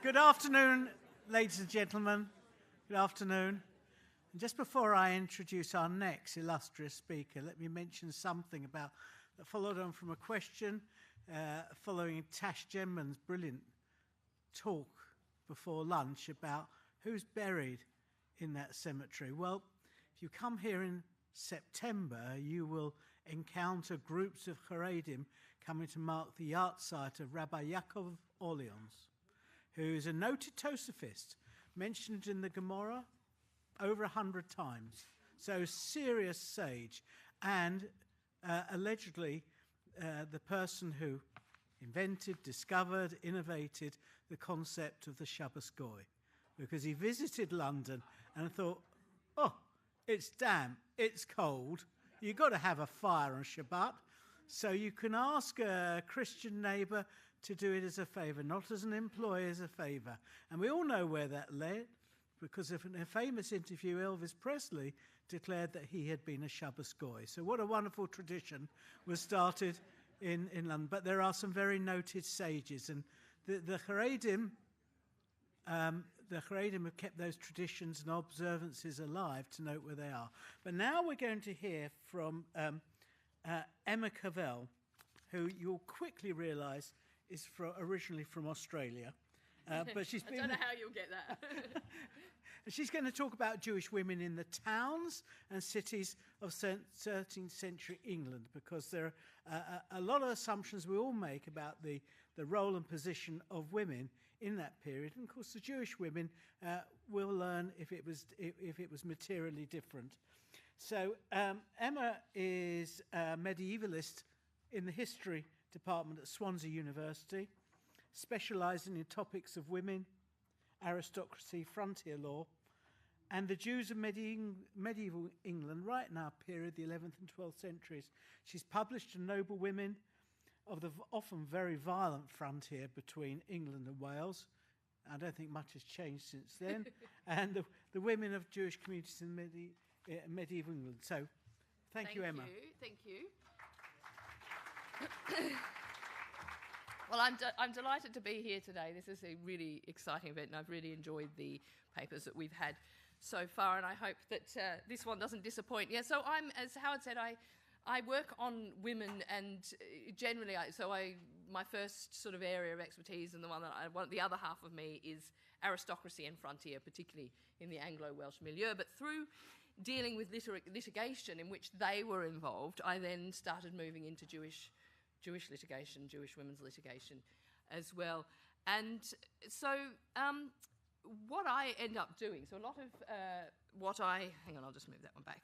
Good afternoon, ladies and gentlemen. Good afternoon. And just before I introduce our next illustrious speaker, let me mention something that followed on from a question following Tash Genman's brilliant talk before lunch about who's buried in that cemetery. Well, if you come here in September, you will encounter groups of Haredim coming to mark the yahrzeit of Rabbi Yaakov Orleans, who is a noted Tosafist, mentioned in the Gemara over 100 times. So serious sage, and allegedly the person who invented, discovered, innovated the concept of the Shabbos Goy, because he visited London and thought, oh, it's damp, it's cold, you've got to have a fire on Shabbat, so you can ask a Christian neighbour to do it as a favour, not as an employee, as a favour. And we all know where that led, because in a famous interview, Elvis Presley declared that he had been a Shabbos Goy. So what a wonderful tradition was started in London. But there are some very noted sages, and the Haredim have kept those traditions and observances alive to note where they are. But now we're going to hear from Emma Cavell, who you'll quickly realise is originally from Australia. But she's I don't know how you'll get that. She's going to talk about Jewish women in the towns and cities of 13th century England, because there are a lot of assumptions we all make about the role and position of women in that period. And of course, the Jewish women will learn if it was materially different. So Emma is a medievalist in the history department at Swansea University, specialising in topics of women, aristocracy, frontier law, and the Jews of medieval England right in our period, the 11th and 12th centuries. She's published Noble Women of the often very violent frontier between England and Wales. I don't think much has changed since then. And the women of Jewish communities in medieval England. So, thank you, Emma. Thank you. Well, I'm delighted to be here today. This is a really exciting event, and I've really enjoyed the papers that we've had so far, and I hope that this one doesn't disappoint. Yeah, so as Howard said, I work on women, and generally, my first sort of area of expertise, and the other half of me is aristocracy and frontier, particularly in the Anglo-Welsh milieu. But through dealing with litigation in which they were involved, I then started moving into Jewish litigation, Jewish women's litigation as well. And so what I end up doing, so a lot of I'll just move that one back,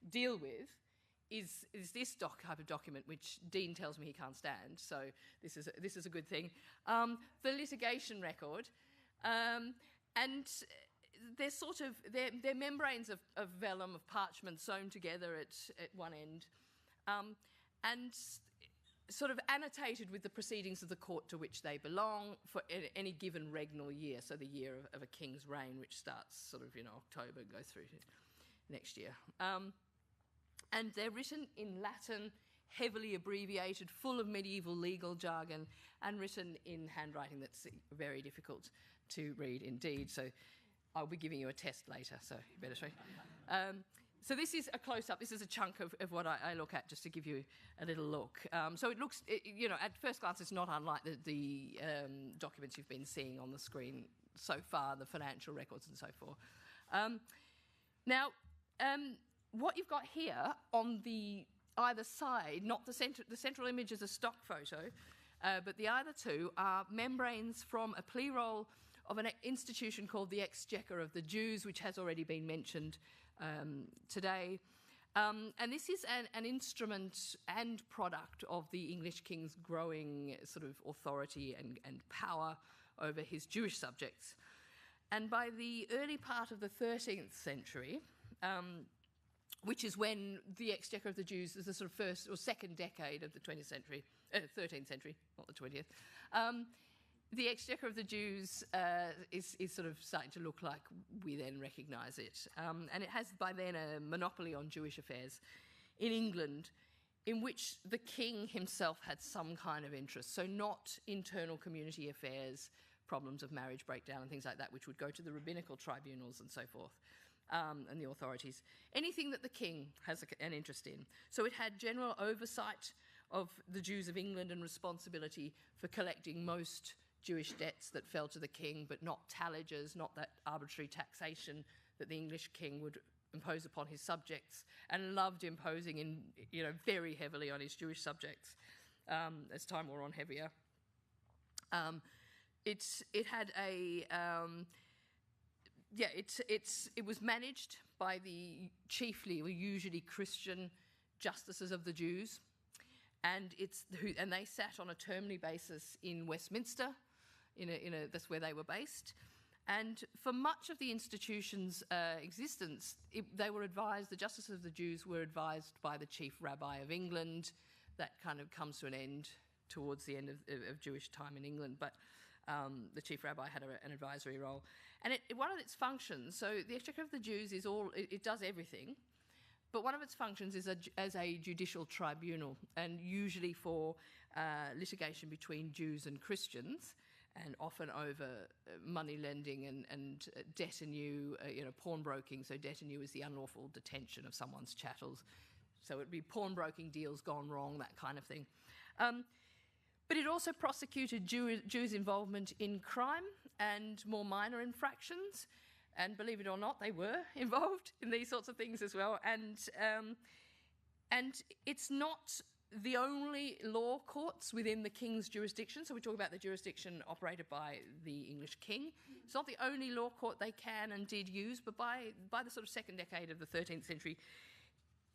deal with is this type of document, which Dean tells me he can't stand, so this is a good thing, the litigation record. And they're membranes of vellum, of parchment sewn together at one end, and sort of annotated with the proceedings of the court to which they belong for any given regnal year, so the year of a king's reign, which starts sort of, October and goes through to next year. And they're written in Latin, heavily abbreviated, full of medieval legal jargon, and written in handwriting that's very difficult to read indeed. So I'll be giving you a test later, so you better show. So this is a close-up. This is a chunk of what I look at, just to give you a little look. So it looks, at first glance, it's not unlike the documents you've been seeing on the screen so far, the financial records and so forth. Now, what you've got here on the either side, not the central image is a stock photo, but the other two are membranes from a plea roll of an institution called the Exchequer of the Jews, which has already been mentioned today. And this is an instrument and product of the English king's growing sort of authority and power over his Jewish subjects. And by the early part of the 13th century, which is when the Exchequer of the Jews is the sort of first or second decade of the 13th century, not the 20th, the Exchequer of the Jews is sort of starting to look like we then recognise it. And it has by then a monopoly on Jewish affairs in England, in which the king himself had some kind of interest. So not internal community affairs, problems of marriage breakdown and things like that, which would go to the rabbinical tribunals and so forth, and the authorities. Anything that the king has an interest in. So it had general oversight of the Jews of England and responsibility for collecting most Jewish debts that fell to the king, but not tallages, not that arbitrary taxation that the English king would impose upon his subjects, and loved imposing in, very heavily on his Jewish subjects as time wore on heavier. It had a it was managed by the chiefly or usually Christian justices of the Jews, and they sat on a termly basis in Westminster. That's where they were based. And for much of the institution's existence, the justices of the Jews were advised by the chief rabbi of England. That kind of comes to an end towards the end of Jewish time in England, but the chief rabbi had an advisory role. And one of its functions, so the Exchequer of the Jews it does everything, but one of its functions is as a judicial tribunal, and usually for litigation between Jews and Christians, and often over money lending and debt anew, pawnbroking. So debt anew is the unlawful detention of someone's chattels. So it'd be pawnbroking deals gone wrong, that kind of thing. But it also prosecuted Jews' involvement in crime and more minor infractions. And believe it or not, they were involved in these sorts of things as well. And it's not the only law courts within the king's jurisdiction. So we talk about the jurisdiction operated by the English king. It's not the only law court they can and did use, but by the sort of second decade of the 13th century,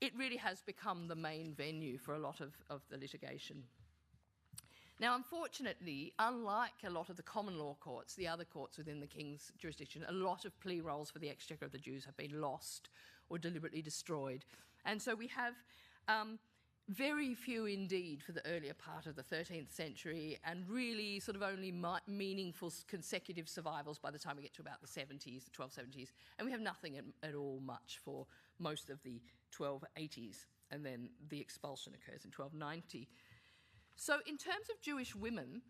it really has become the main venue for a lot of the litigation. Now, unfortunately, unlike a lot of the common law courts, the other courts within the king's jurisdiction, a lot of plea rolls for the Exchequer of the Jews have been lost or deliberately destroyed. And so we have very few indeed for the earlier part of the 13th century, and really sort of only meaningful consecutive survivals by the time we get to about the 70s, the 1270s, and we have nothing at all much for most of the 1280s, and then the expulsion occurs in 1290. So in terms of Jewish women,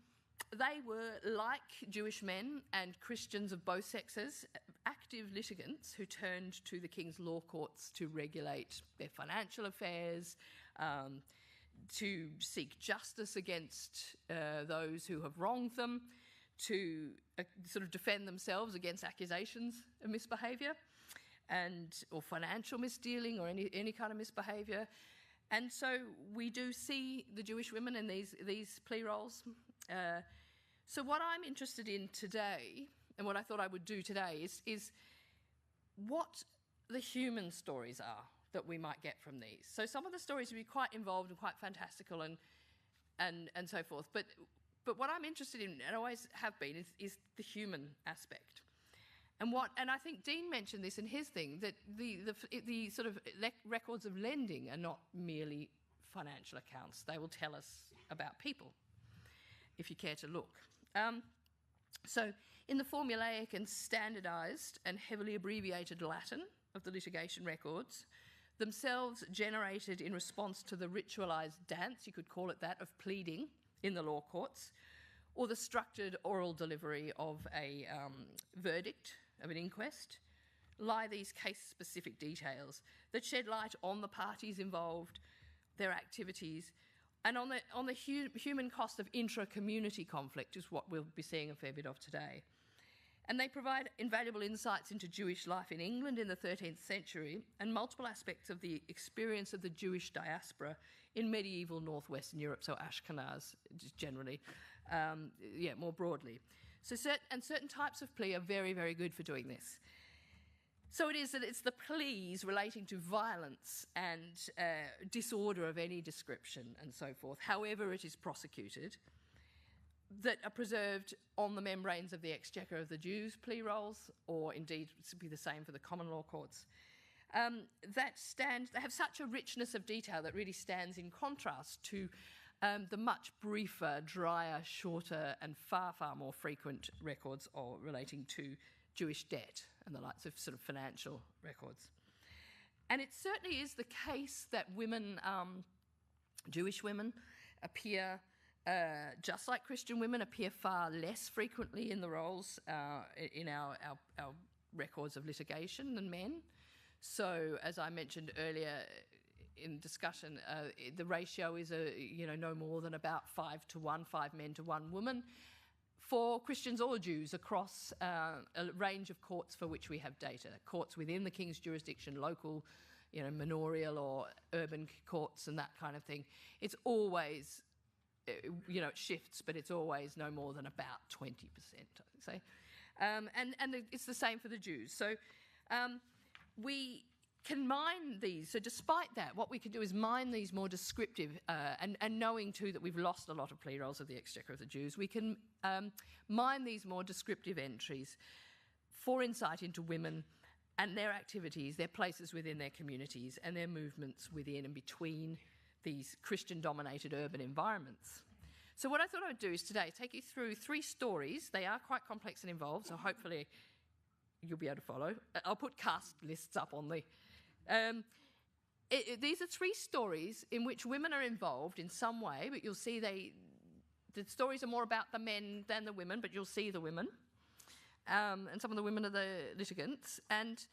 they were, like Jewish men and Christians of both sexes, active litigants who turned to the king's law courts to regulate their financial affairs, to seek justice against those who have wronged them, to sort of defend themselves against accusations of misbehaviour or financial misdealing or any kind of misbehaviour. And so we do see the Jewish women in these plea rolls. So what I'm interested in today, and what I thought I would do today, is what the human stories are that we might get from these. So some of the stories would be quite involved and quite fantastical and so forth. But what I'm interested in, and always have been, is the human aspect. And I think Dean mentioned this in his thing, that the sort of records of lending are not merely financial accounts. They will tell us about people, if you care to look. So in the formulaic and standardised and heavily abbreviated Latin of the litigation records, themselves generated in response to the ritualised dance, you could call it that, of pleading in the law courts, or the structured oral delivery of a verdict of an inquest, lie these case-specific details that shed light on the parties involved, their activities, and on the human cost of intra-community conflict, is what we'll be seeing a fair bit of today. And they provide invaluable insights into Jewish life in England in the 13th century and multiple aspects of the experience of the Jewish diaspora in medieval northwestern Europe, so Ashkenaz generally, more broadly. So certain types of plea are very, very good for doing this. So it is that it's the pleas relating to violence and disorder of any description and so forth, however it is prosecuted, that are preserved on the membranes of the Exchequer of the Jews plea rolls, or indeed it would be the same for the common law courts, they have such a richness of detail that really stands in contrast to the much briefer, drier, shorter, and far, far more frequent records relating to Jewish debt and the likes of sort of financial records. And it certainly is the case that women, Jewish women, appear just like Christian women, appear far less frequently in the roles in our records of litigation than men. So, as I mentioned earlier in discussion, the ratio is no more than about 5 to 1, 5 men to 1 woman, for Christians or Jews across a range of courts for which we have data. Courts within the King's jurisdiction, local, manorial or urban courts and that kind of thing. It's always, it shifts, but it's always no more than about 20%, I'd say. And it's the same for the Jews. So we can mine these. So despite that, what we can do is mine these more descriptive, and knowing too that we've lost a lot of plea rolls of the Exchequer of the Jews, we can mine these more descriptive entries for insight into women and their activities, their places within their communities, and their movements within and between these Christian-dominated urban environments. So what I thought I would do is today take you through 3 stories. They are quite complex and involved, so hopefully you'll be able to follow. I'll put cast lists up on the... these are 3 stories in which women are involved in some way, but you'll see the stories are more about the men than the women, but you'll see the women. And some of the women are the litigants. And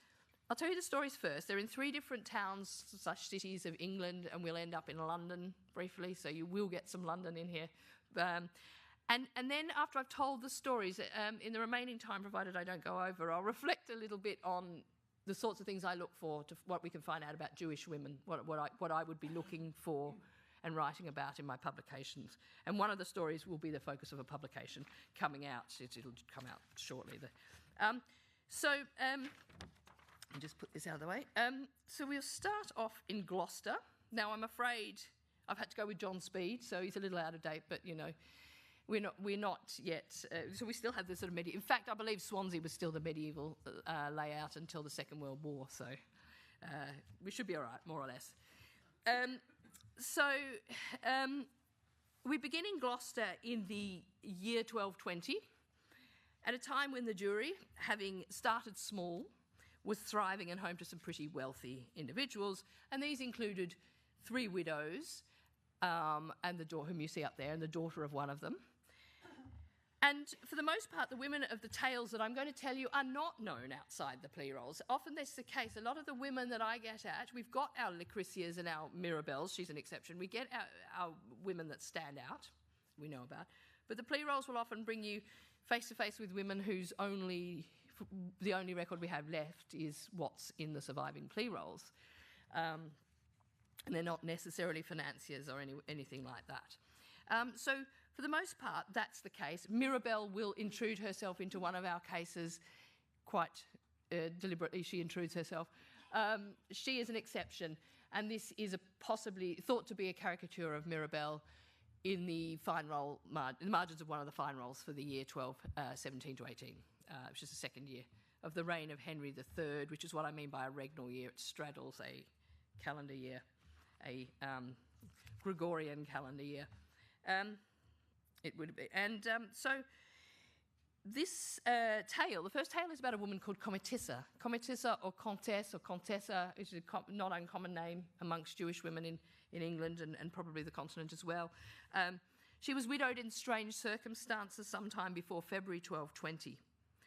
I'll tell you the stories first. They're in 3 different towns/cities of England, and we'll end up in London briefly, so you will get some London in here. And then after I've told the stories, in the remaining time, provided I don't go over, I'll reflect a little bit on the sorts of things I look for, to what we can find out about Jewish women, what I would be looking for and writing about in my publications. And one of the stories will be the focus of a publication coming out. It'll come out shortly. I'll just put this out of the way. So we'll start off in Gloucester. Now, I'm afraid I've had to go with John Speed, so he's a little out of date, but, we're not yet... so we still have this sort of medieval... In fact, I believe Swansea was still the medieval layout until the Second World War, so we should be all right, more or less. We begin in Gloucester in the year 1220, at a time when the jury, having started small, was thriving and home to some pretty wealthy individuals, and these included 3 widows, and the daughter whom you see up there, and the daughter of one of them. And for the most part, the women of the tales that I'm going to tell you are not known outside the plea rolls. Often that's the case. A lot of the women that I get at, we've got our Lucretias and our Mirabelles, she's an exception. We get our women that stand out, we know about. But the plea rolls will often bring you face to face with women whose the only record we have left is what's in the surviving plea rolls. And they're not necessarily financiers or anything like that. So for the most part, that's the case. Mirabelle will intrude herself into one of our cases quite deliberately. She intrudes herself. She is an exception, and this is possibly thought to be a caricature of Mirabelle in the fine roll, the margins of one of the fine rolls for the year 17 to 18, which is the second year of the reign of Henry III, which is what I mean by a regnal year. It straddles a calendar year, a Gregorian calendar year. It would be. And so this tale, the first tale is about a woman called Cometissa. Cometissa or Contessa is a not uncommon name amongst Jewish women in England and probably the continent as well. She was widowed in strange circumstances sometime before February 1220.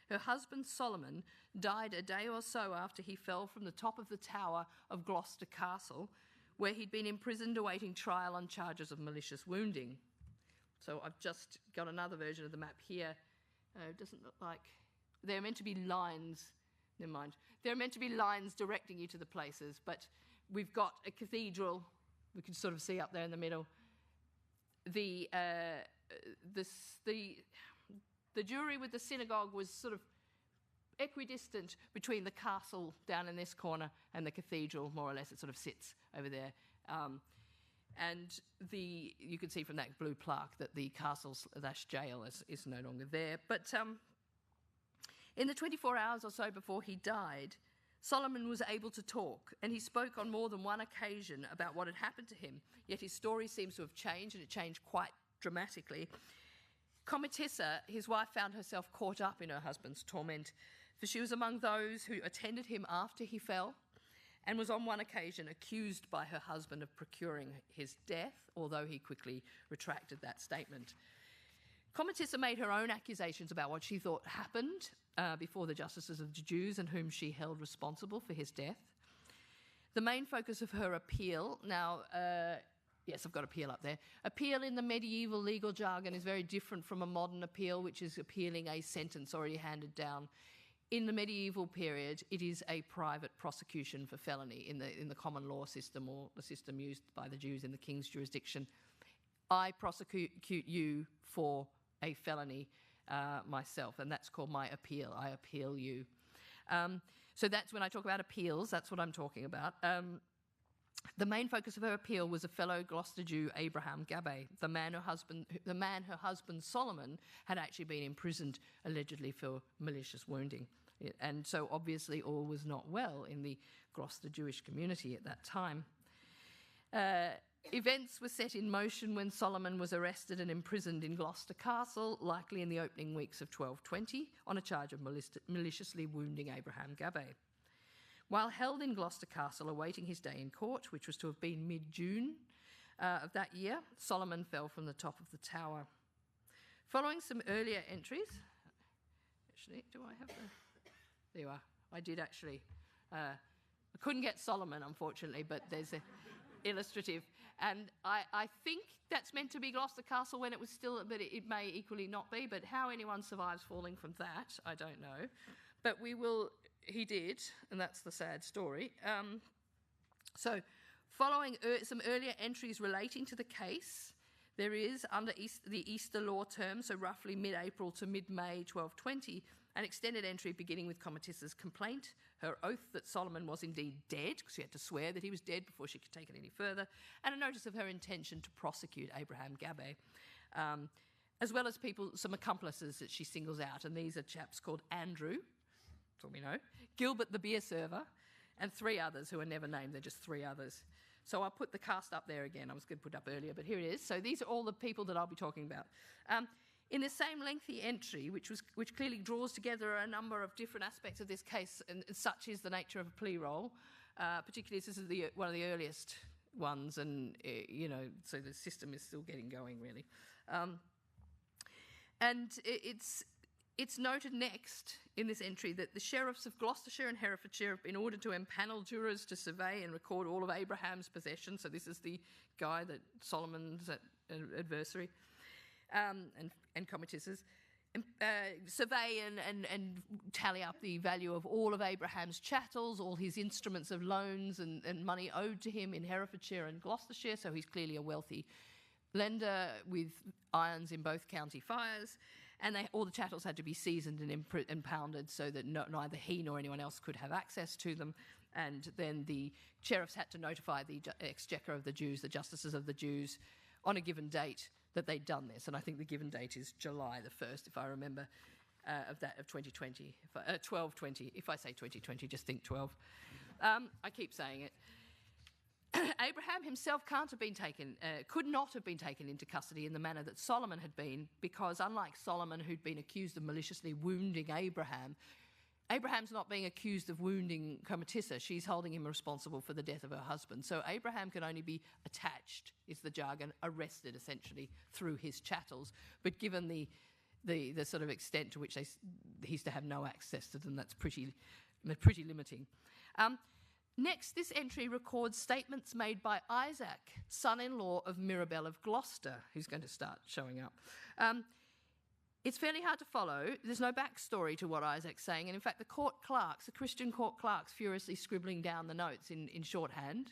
Her husband Solomon died a day or so after he fell from the top of the tower of Gloucester Castle, where he'd been imprisoned awaiting trial on charges of malicious wounding. So I've just got another version of the map here. It doesn't look like... They're meant to be lines. Never mind. They're meant to be lines directing you to the places, but we've got a cathedral. We can sort of see up there in the middle. The jury with the synagogue was sort of equidistant between the castle down in this corner and the cathedral, more or less. It sort of sits over there. And you can see from that blue plaque that the castle/jail is no longer there. But in the 24 hours or so before he died, Solomon was able to talk, and he spoke on more than one occasion about what had happened to him, yet his story seems to have changed, and it changed quite dramatically. Cometissa, his wife, found herself caught up in her husband's torment, for she was among those who attended him after he fell, and was on one occasion accused by her husband of procuring his death, although he quickly retracted that statement. Cometissa made her own accusations about what she thought happened before the justices of the Jews and whom she held responsible for his death. The main focus of her appeal, now, yes, I've got appeal up there. Appeal in the medieval legal jargon is very different from a modern appeal, which is appealing a sentence already handed down. In the medieval period, it is a private prosecution for felony in the common law system, or the system used by the Jews in the king's jurisdiction. I prosecute you for a felony myself, and that's called my appeal. I appeal you. So that's when I talk about appeals, that's what I'm talking about. The main focus of her appeal was a fellow Gloucester Jew, Abraham Gabay, the man her husband Solomon had actually been imprisoned allegedly for malicious wounding. And so obviously all was not well in the Gloucester Jewish community at that time. Events were set in motion when Solomon was arrested and imprisoned in Gloucester Castle, likely in the opening weeks of 1220, on a charge of maliciously wounding Abraham Gabay. While held in Gloucester Castle awaiting his day in court, which was to have been mid-June of that year, Solomon fell from the top of the tower. Following some earlier entries... Actually, do I have the... There you are. I did actually... I couldn't get Solomon, unfortunately, but there's an illustrative. And I think that's meant to be Gloucester Castle when it was still... But it may equally not be. But how anyone survives falling from that, I don't know. But we will... He did, and that's the sad story. So, following some earlier entries relating to the case, there is, under the Easter law term, so roughly mid-April to mid-May 1220, an extended entry beginning with Cometissa's complaint, her oath that Solomon was indeed dead, because she had to swear that he was dead before she could take it any further, and a notice of her intention to prosecute Abraham Gabay, as well as some accomplices that she singles out, and these are chaps called Andrew, that's all we know, Gilbert the beer server, and 3 others who are never named. They're just 3 others. So I'll put the cast up there again. I was going to put it up earlier, but here it is. So these are all the people that I'll be talking about. In the same lengthy entry, which clearly draws together a number of different aspects of this case, and such is the nature of a plea roll, particularly this is one of the earliest ones, and, so the system is still getting going, really. And it's noted next in this entry that the sheriffs of Gloucestershire and Herefordshire have been ordered to empanel jurors to survey and record all of Abraham's possessions. So this is the guy that Solomon's adversary and Cometissa's. Survey and tally up the value of all of Abraham's chattels, all his instruments of loans and money owed to him in Herefordshire and Gloucestershire. So he's clearly a wealthy lender with irons in both county fires. And all the chattels had to be seasoned and impounded so that neither he nor anyone else could have access to them. And then the sheriffs had to notify the exchequer of the Jews, the justices of the Jews, on a given date that they'd done this. And I think the given date is July the 1st, if I remember, of 2020, 1220. If I say 2020, just think 12. I keep saying it. Abraham himself could not have been taken into custody in the manner that Solomon had been, because unlike Solomon, who'd been accused of maliciously wounding Abraham's not being accused of wounding Cometissa. She's holding him responsible for the death of her husband. So Abraham can only be attached, is the jargon, arrested essentially through his chattels. But given the sort of extent to which he's to have no access to them, that's pretty limiting. Next, this entry records statements made by Isaac, son-in-law of Mirabell of Gloucester, who's going to start showing up. It's fairly hard to follow. There's no backstory to what Isaac's saying. And in fact, the Christian court clerks furiously scribbling down the notes in shorthand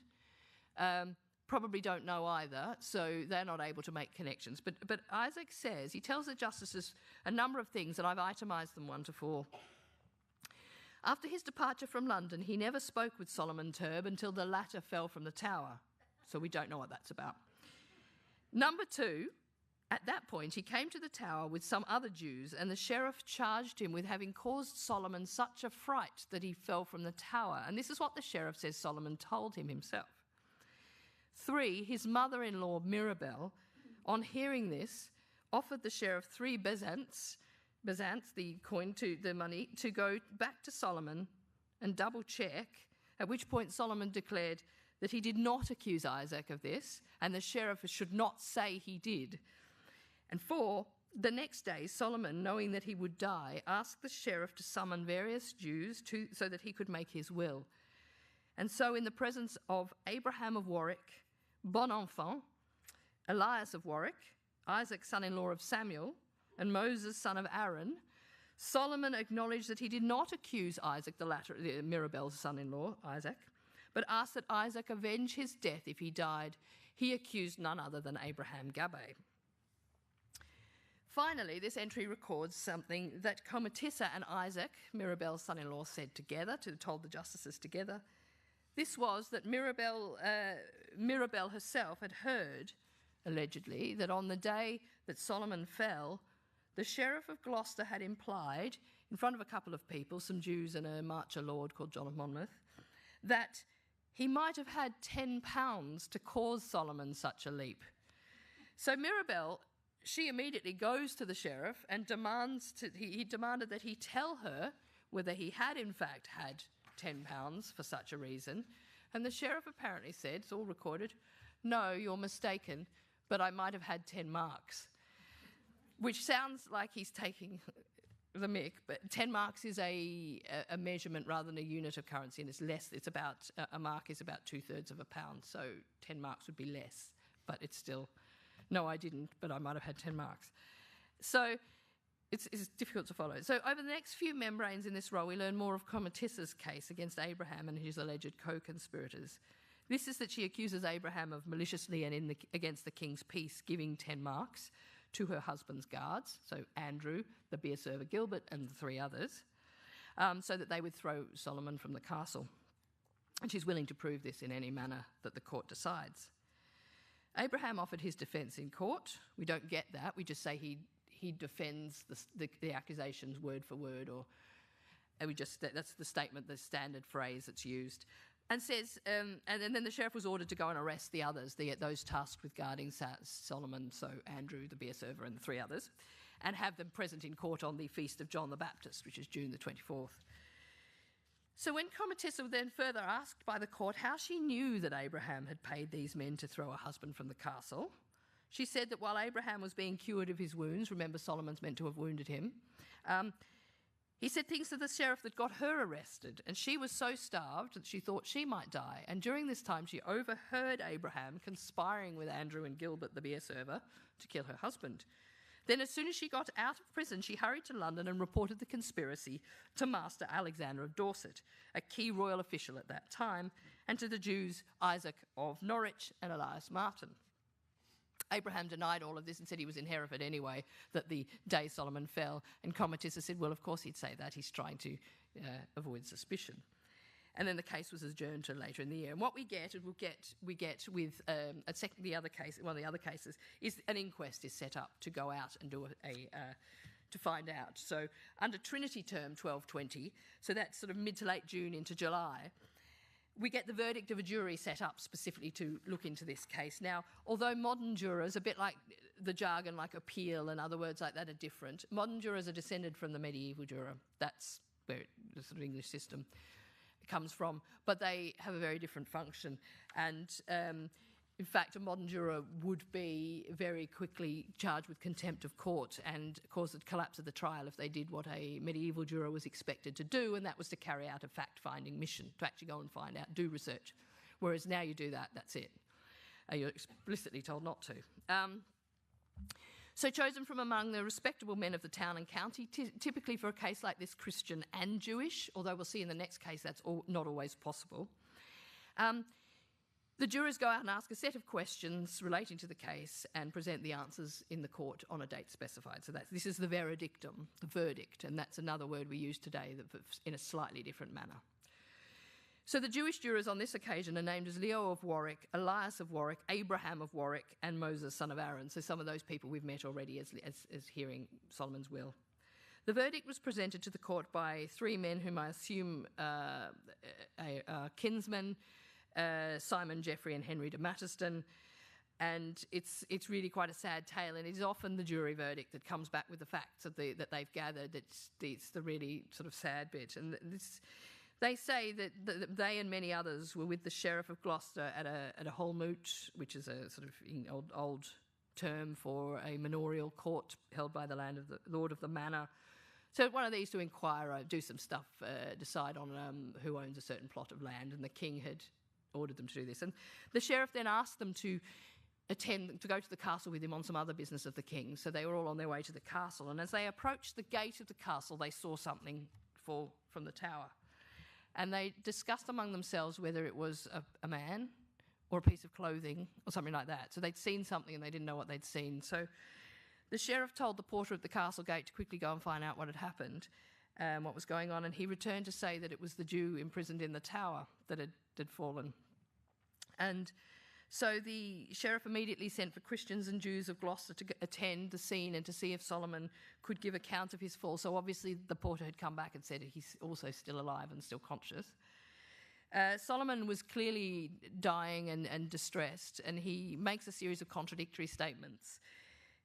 probably don't know either, so they're not able to make connections. But Isaac says, he tells the justices a number of things, and I've itemised them 1 to 4. After his departure from London, he never spoke with Solomon Turb until the latter fell from the tower. So we don't know what that's about. Number 2, at that point, he came to the tower with some other Jews, and the sheriff charged him with having caused Solomon such a fright that he fell from the tower. And this is what the sheriff says Solomon told him himself. 3, his mother-in-law, Mirabell, on hearing this, offered the sheriff 3 bezants, the coin to the money, to go back to Solomon and double-check at which point Solomon declared that he did not accuse Isaac of this, and the sheriff should not say he did. And 4, the next day, Solomon, knowing that he would die, asked the sheriff to summon various Jews so that he could make his will. And so in the presence of Abraham of Warwick, Bonenfant, Elias of Warwick, Isaac, son-in-law of Samuel, and Moses, son of Aaron, Solomon acknowledged that he did not accuse Isaac, Mirabel's son-in-law, Isaac, but asked that Isaac avenge his death if he died. He accused none other than Abraham Gabbay. Finally, this entry records something that Comatissa and Isaac, Mirabel's son-in-law, told the justices together. This was that Mirabel herself had heard, allegedly, that on the day that Solomon fell, the Sheriff of Gloucester had implied, in front of a couple of people, some Jews and a marcher lord called John of Monmouth, that he might have had £10 to cause Solomon such a leap. So Mirabel, she immediately goes to the sheriff and he demanded that he tell her whether he had in fact had £10 for such a reason. And the sheriff apparently said, it's all recorded, "No, you're mistaken, but I might have had 10 marks." Which sounds like he's taking the mick, but 10 marks is a measurement rather than a unit of currency, and it's less. It's about, a mark is about 2/3 of a pound, so 10 marks would be less, but it's still, no, I didn't, but I might have had 10 marks. So it's difficult to follow. So over the next few membranes in this roll, we learn more of Comatissa's case against Abraham and his alleged co-conspirators. This is that she accuses Abraham of maliciously and against the king's peace giving 10 marks to her husband's guards, so Andrew, the beer server Gilbert, and the 3 others, so that they would throw Solomon from the castle. And she's willing to prove this in any manner that the court decides. Abraham offered his defence in court. We don't get that. We just say he defends the accusations word for word, or that's the statement, the standard phrase that's used. And says, and then the sheriff was ordered to go and arrest the others, those tasked with guarding Solomon, so Andrew, the beer server, and the 3 others, and have them present in court on the feast of John the Baptist, which is June the 24th. So when Comatissa then further asked by the court how she knew that Abraham had paid these men to throw her husband from the castle, she said that while Abraham was being cured of his wounds, remember Solomon's meant to have wounded him, he said things to the sheriff that got her arrested, and she was so starved that she thought she might die. And during this time, she overheard Abraham conspiring with Andrew and Gilbert, the beer server, to kill her husband. Then as soon as she got out of prison, she hurried to London and reported the conspiracy to Master Alexander of Dorset, a key royal official at that time, and to the Jews Isaac of Norwich and Elias Martin. Abraham denied all of this and said he was in Hereford anyway, that the day Solomon fell. And Comatissa said, well, of course he'd say that. He's trying to avoid suspicion. And then the case was adjourned to later in the year. And what we get with one of the other cases, is an inquest is set up to go out and do to find out. So under Trinity term 1220, so that's sort of mid to late June into July, we get the verdict of a jury set up specifically to look into this case. Now, although modern jurors, a bit like the jargon like appeal and other words like that are different, modern jurors are descended from the medieval juror. That's where the sort of English system comes from, but they have a very different function. And in fact, a modern juror would be very quickly charged with contempt of court and cause the collapse of the trial if they did what a medieval juror was expected to do, and that was to carry out a fact-finding mission, to actually go and find out, do research. Whereas now you do that, that's it. You're explicitly told not to. So chosen from among the respectable men of the town and county, typically for a case like this, Christian and Jewish, although we'll see in the next case that's not always possible. The jurors go out and ask a set of questions relating to the case and present the answers in the court on a date specified. So this is the veredictum, the verdict, and that's another word we use today in a slightly different manner. So the Jewish jurors on this occasion are named as Leo of Warwick, Elias of Warwick, Abraham of Warwick, and Moses, son of Aaron. So some of those people we've met already as hearing Solomon's will. The verdict was presented to the court by 3 men whom I assume are kinsmen, Simon, Geoffrey, and Henry de Matterston, and it's really quite a sad tale, and it is often the jury verdict that comes back with the facts that they've gathered. It's the really sort of sad bit, and They say that they and many others were with the Sheriff of Gloucester at a holmoot, which is a sort of old term for a manorial court held by the Lord of the Manor. So one of these to inquire, do some stuff, decide on who owns a certain plot of land, and the king had ordered them to do this. And the sheriff then asked them to go to the castle with him on some other business of the king. So they were all on their way to the castle, and as they approached the gate of the castle, they saw something fall from the tower. And they discussed among themselves whether it was a man or a piece of clothing or something like that. So they'd seen something and they didn't know what they'd seen. So the sheriff told the porter at the castle gate to quickly go and find out what had happened, what was going on, and he returned to say that it was the Jew imprisoned in the tower that had fallen. And so the sheriff immediately sent for Christians and Jews of Gloucester to attend the scene and to see if Solomon could give account of his fall. So obviously the porter had come back and said he's also still alive and still conscious. Solomon was clearly dying and distressed, and he makes a series of contradictory statements.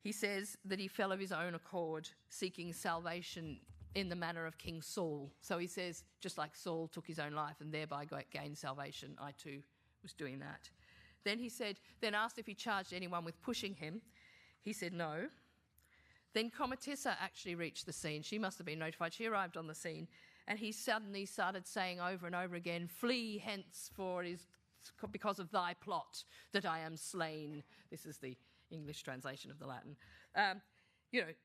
He says that he fell of his own accord, seeking salvation in the manner of King Saul. So he says, just like Saul took his own life and thereby gained salvation, I too was doing that. Then he then asked if he charged anyone with pushing him. He said no. Then Comatissa actually reached the scene. She must have been notified. She arrived on the scene, and he suddenly started saying over and over again, "Flee hence, for it is because of thy plot that I am slain." This is the English translation of the Latin.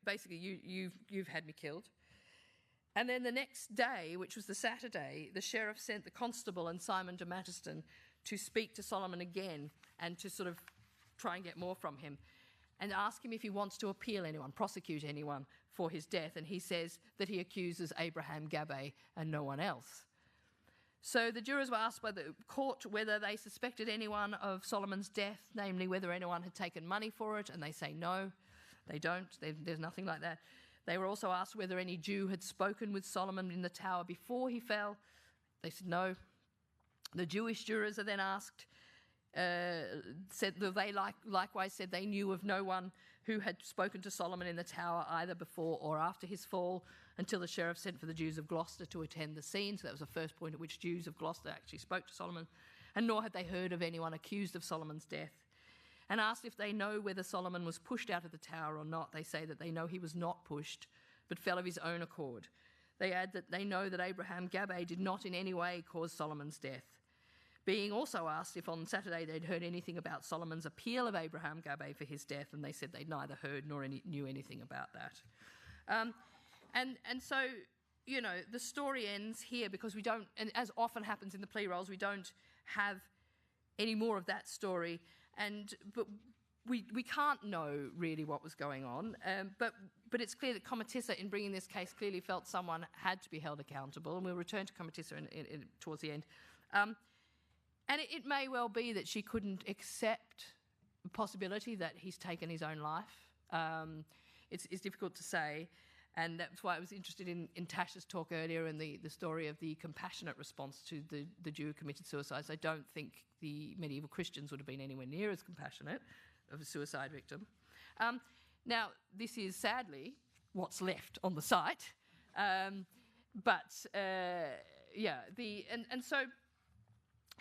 Basically, you've had me killed. And then the next day, which was the Saturday, the sheriff sent the constable and Simon de Matterston to speak to Solomon again and to sort of try and get more from him and ask him if he wants to prosecute anyone for his death. And he says that he accuses Abraham Gabay and no one else. So the jurors were asked by the court whether they suspected anyone of Solomon's death, namely whether anyone had taken money for it, and they say no, they don't. There's nothing like that. They were also asked whether any Jew had spoken with Solomon in the tower before he fell. They said no. The Jewish jurors are then asked, said that they likewise said they knew of no one who had spoken to Solomon in the tower either before or after his fall, until the sheriff sent for the Jews of Gloucester to attend the scene. So that was the first point at which Jews of Gloucester actually spoke to Solomon, and nor had they heard of anyone accused of Solomon's death. And asked if they know whether Solomon was pushed out of the tower or not, they say that they know he was not pushed, but fell of his own accord. They add that they know that Abraham Gabay did not in any way cause Solomon's death. Being also asked if on Saturday they'd heard anything about Solomon's appeal of Abraham Gabay for his death, and they said they'd neither heard nor knew anything about that. And so, the story ends here because we don't, and as often happens in the plea rolls, we don't have any more of that story, but we can't know really what was going on. But it's clear that Comatissa, in bringing this case, clearly felt someone had to be held accountable, and we'll return to Comatissa towards the end. And it may well be that she couldn't accept the possibility that he's taken his own life. It's difficult to say, and that's why I was interested in Tasha's talk earlier and the story of the compassionate response to the Jew who committed suicide. I don't think the medieval Christians would have been anywhere near as compassionate of a suicide victim. Now, this is sadly what's left on the site, so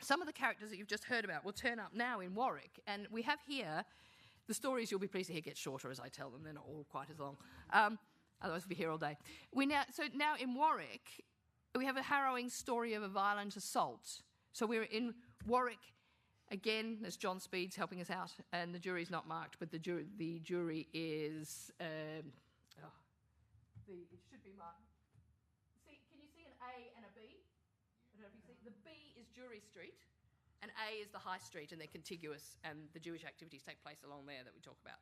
some of the characters that you've just heard about will turn up now in Warwick, and we have here the stories you'll be pleased to hear get shorter as I tell them. They're not all quite as long. Otherwise, we'll be here all day. Now in Warwick, we have a harrowing story of a violent assault. So we're in Warwick again. There's John Speed's helping us out, and the jury's not marked, but the jury is. It should be marked. Can you see an A and a B? I don't know if you see. The B is Jury Street, and A is the High Street, and they're contiguous, and the Jewish activities take place along there that we talk about.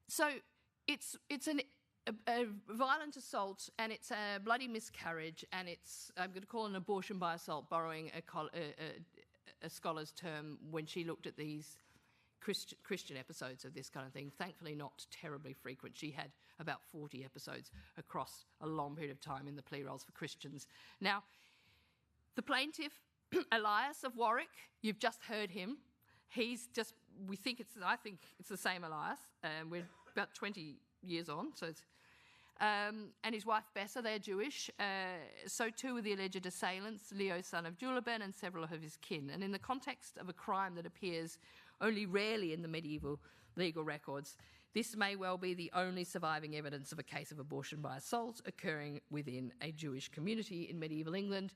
So it's a violent assault, and it's a bloody miscarriage, and I'm going to call it an abortion by assault, borrowing a scholar's term when she looked at these Christian episodes of this kind of thing. Thankfully not terribly frequent. She had about 40 episodes across a long period of time in the plea rolls for Christians. Now, the plaintiff, Elias of Warwick, you've just heard him. I think it's the same Elias, and we're about 20 years on. and his wife Bessa, they're Jewish. So too were the alleged assailants, Leo, son of Juleben, and several of his kin. And in the context of a crime that appears only rarely in the medieval legal records, this may well be the only surviving evidence of a case of abortion by assault occurring within a Jewish community in medieval England.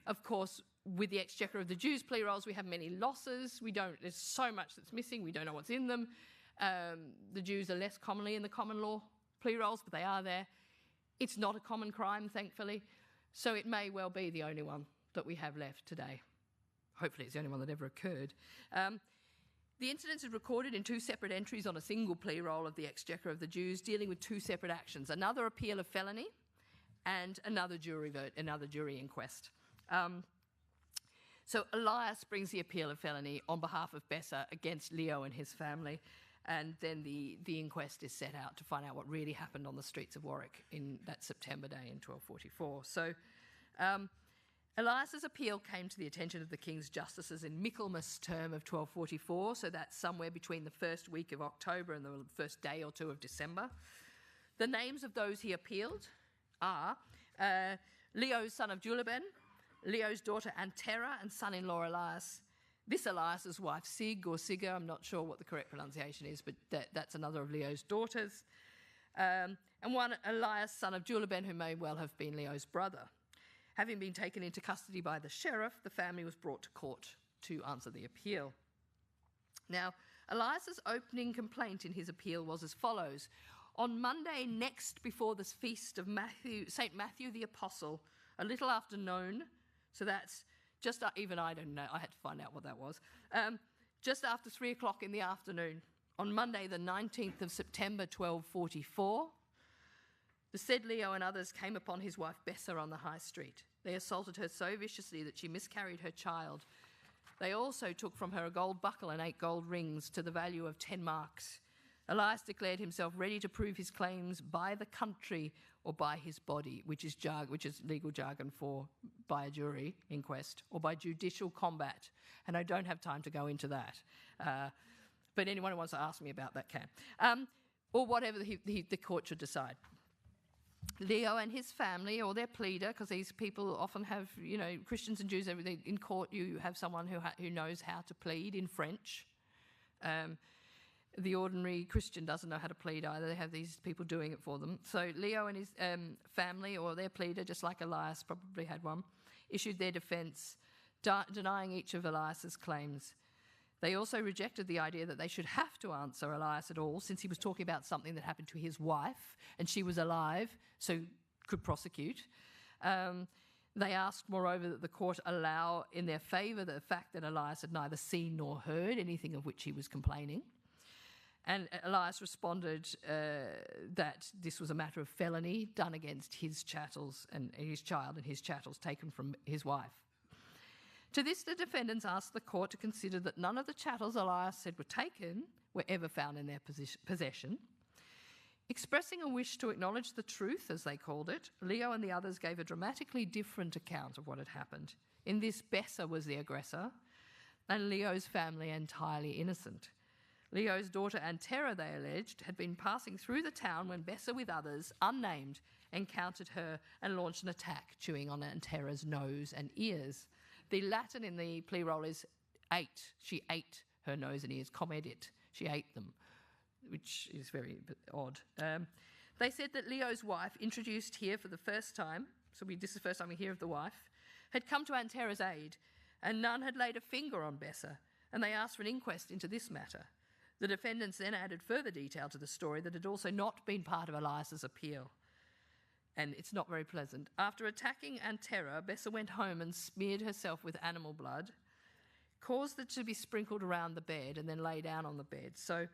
Of course, with the Exchequer of the Jews plea rolls, we have many losses. There's so much that's missing. We don't know what's in them. The Jews are less commonly in the common law plea rolls, but they are there. It's not a common crime, thankfully, so it may well be the only one that we have left today. Hopefully it's the only one that ever occurred. The incidents are recorded in 2 separate entries on a single plea roll of the Exchequer of the Jews, dealing with 2 separate actions: another appeal of felony and another jury inquest. So Elias brings the appeal of felony on behalf of Bessa against Leo and his family, and then the inquest is set out to find out what really happened on the streets of Warwick in that September day in 1244. So Elias's appeal came to the attention of the King's Justices in Michaelmas term of 1244, so that's somewhere between the first week of October and the first day or 2 of December. The names of those he appealed are Leo, son of Juleben, Leo's daughter Antera, and son-in-law Elias. This Elias's wife Sig, or Sigga, I'm not sure what the correct pronunciation is, but that's another of Leo's daughters. And one Elias, son of Juleben, who may well have been Leo's brother. Having been taken into custody by the sheriff, the family was brought to court to answer the appeal. Now, Elias's opening complaint in his appeal was as follows: on Monday next before the feast of St. Matthew the Apostle, a little after noon, so that's just, even I don't know, I had to find out what that was, just after 3 o'clock in the afternoon, on Monday the 19th of September 1244, the said Leo and others came upon his wife Bessa on the high street. They assaulted her so viciously that she miscarried her child. They also took from her a gold buckle and 8 gold rings to the value of 10 marks. Elias declared himself ready to prove his claims by the country or by his body, which is legal jargon for by a jury inquest, or by judicial combat. And I don't have time to go into that. But anyone who wants to ask me about that can. Or whatever the court should decide. Leo and his family, or their pleader, because these people often have, Christians and Jews, everything in court, you have someone who knows how to plead in French. The ordinary Christian doesn't know how to plead either. They have these people doing it for them. So Leo and his family, or their pleader, just like Elias probably had one, issued their defence, denying each of Elias's claims. They also rejected the idea that they should have to answer Elias at all, since he was talking about something that happened to his wife, and she was alive, so could prosecute. They asked, moreover, that the court allow in their favour the fact that Elias had neither seen nor heard anything of which he was complaining. And Elias responded that this was a matter of felony done against his chattels and his child and his chattels taken from his wife. To this, the defendants asked the court to consider that none of the chattels Elias said were taken were ever found in their possession. Expressing a wish to acknowledge the truth, as they called it, Leo and the others gave a dramatically different account of what had happened. In this, Bessa was the aggressor, and Leo's family entirely innocent. Leo's daughter Antera, they alleged, had been passing through the town when Bessa, with others, unnamed, encountered her and launched an attack, chewing on Antera's nose and ears. The Latin in the plea roll is ate. She ate her nose and ears, cum edit. She ate them, which is very odd. They said that Leo's wife, introduced here for the first time, this is the first time we hear of the wife, had come to Antera's aid, and none had laid a finger on Bessa, and they asked for an inquest into this matter. The defendants then added further detail to the story that had also not been part of Elias's appeal. And it's not very pleasant. After attacking Antera, Bessa went home and smeared herself with animal blood, caused it to be sprinkled around the bed, and then lay down on the bed. So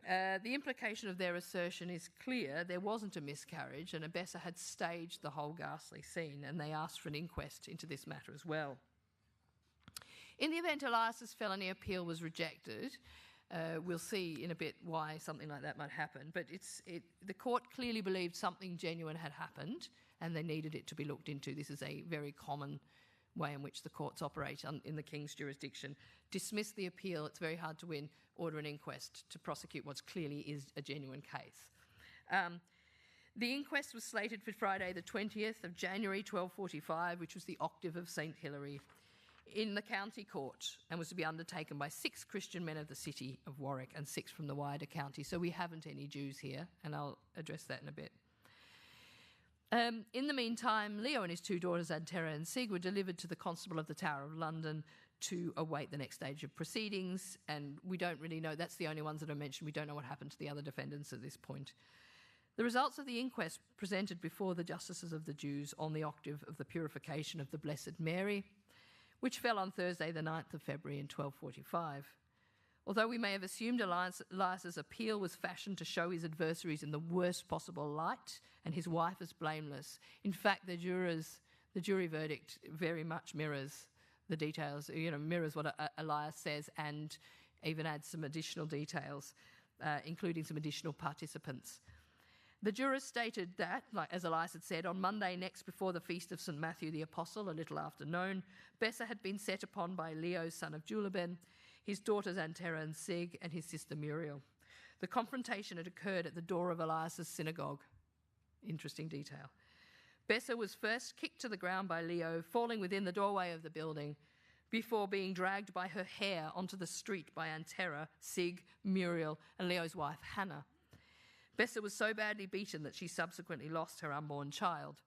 the implication of their assertion is clear. There wasn't a miscarriage, and Bessa had staged the whole ghastly scene, and they asked for an inquest into this matter as well. In the event Elias's felony appeal was rejected, we'll see in a bit why something like that might happen. But the court clearly believed something genuine had happened, and they needed it to be looked into. This is a very common way in which the courts operate in the King's jurisdiction. Dismiss the appeal, it's very hard to win. Order an inquest to prosecute what clearly is a genuine case. The inquest was slated for Friday the 20th of January 1245, which was the octave of St Hilary, in the county court, and was to be undertaken by 6 Christian men of the city of Warwick and 6 from the wider county. So we haven't any Jews here, and I'll address that in a bit. In the meantime, Leo and his 2 daughters, Antera and Sig, were delivered to the Constable of the Tower of London to await the next stage of proceedings, and we don't really know. That's the only ones that are mentioned. We don't know what happened to the other defendants at this point. The results of the inquest presented before the justices of the Jews on the octave of the purification of the Blessed Mary, which fell on Thursday the 9th of February in 1245. Although we may have assumed Elias's appeal was fashioned to show his adversaries in the worst possible light and his wife as blameless, in fact, the jury verdict very much mirrors the details, mirrors what Elias says, and even adds some additional details, including some additional participants. The jurors stated that, like as Elias had said, on Monday next before the feast of St. Matthew the Apostle, a little after noon, Bessa had been set upon by Leo, son of Juleben, his daughters Antera and Sig, and his sister Muriel. The confrontation had occurred at the door of Elias's synagogue. Interesting detail. Bessa was first kicked to the ground by Leo, falling within the doorway of the building, before being dragged by her hair onto the street by Antera, Sig, Muriel, and Leo's wife Hannah. Bessa was so badly beaten that she subsequently lost her unborn child.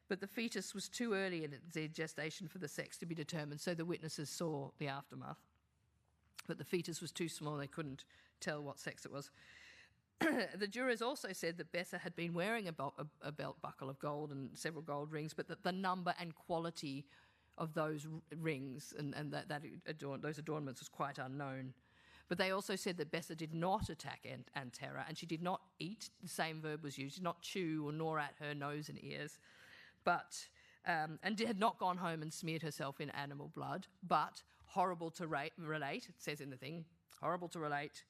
But the fetus was too early in its gestation for the sex to be determined, so the witnesses saw the aftermath. But the fetus was too small, they couldn't tell what sex it was. The jurors also said that Bessa had been wearing a belt buckle of gold and several gold rings, but that the number and quality of those rings and those adornments was quite unknown. But they also said that Bessa did not attack Antera, and she did not eat, the same verb was used, did not chew or gnaw at her nose and ears, but and had not gone home and smeared herself in animal blood, but horrible to relate, it says in the thing, horrible to relate,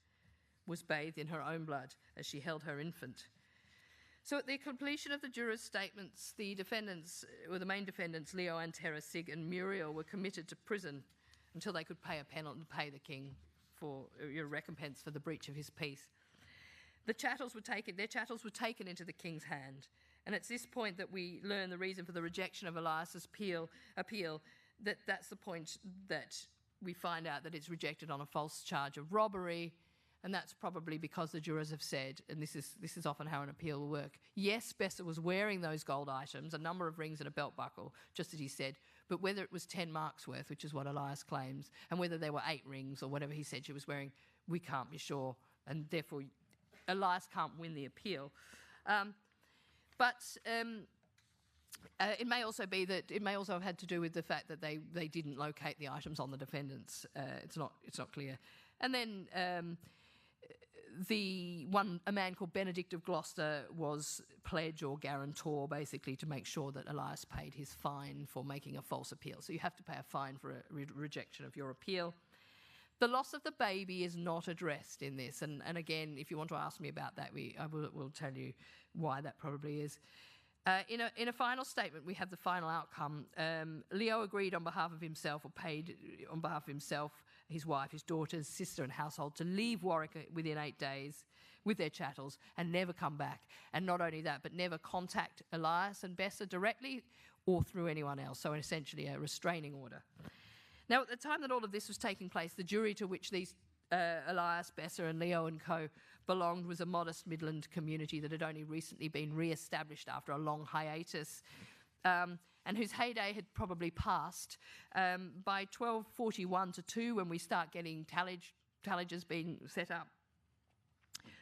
was bathed in her own blood as she held her infant. So at the completion of the jurors' statements, the main defendants, Leo, Antera, Sig and Muriel, were committed to prison until they could pay a penalty and pay the king for your recompense for the breach of his peace. Their chattels were taken into the king's hand, and it's this point that we learn the reason for the rejection of Elias's appeal. That's the point that we find out that it's rejected on a false charge of robbery, and that's probably because the jurors have said, and this is often how an appeal will work, yes, Bessa was wearing those gold items, a number of rings and a belt buckle, just as he said, but whether it was 10 marks worth, which is what Elias claims, and whether there were 8 rings or whatever he said she was wearing, we can't be sure, and therefore Elias can't win the appeal. It may also have had to do with the fact that they didn't locate the items on the defendants. It's not clear. And then a man called Benedict of Gloucester was pledge or guarantor, basically, to make sure that Elias paid his fine for making a false appeal. So you have to pay a fine for a rejection of your appeal. The loss of the baby is not addressed in this, and again, if you want to ask me about that, we'll tell you why that probably is. In a final statement, we have the final outcome. Leo agreed on behalf of himself, or paid on behalf of himself, his wife, his daughters, sister and household to leave Warwick within 8 days with their chattels and never come back. And not only that, but never contact Elias and Bessa directly or through anyone else. So essentially a restraining order. Now, at the time that all of this was taking place, the jury to which these Elias, Bessa and Leo and co belonged was a modest Midland community that had only recently been re-established after a long hiatus, and whose heyday had probably passed. By 1241-2, when we start getting tallages being set up,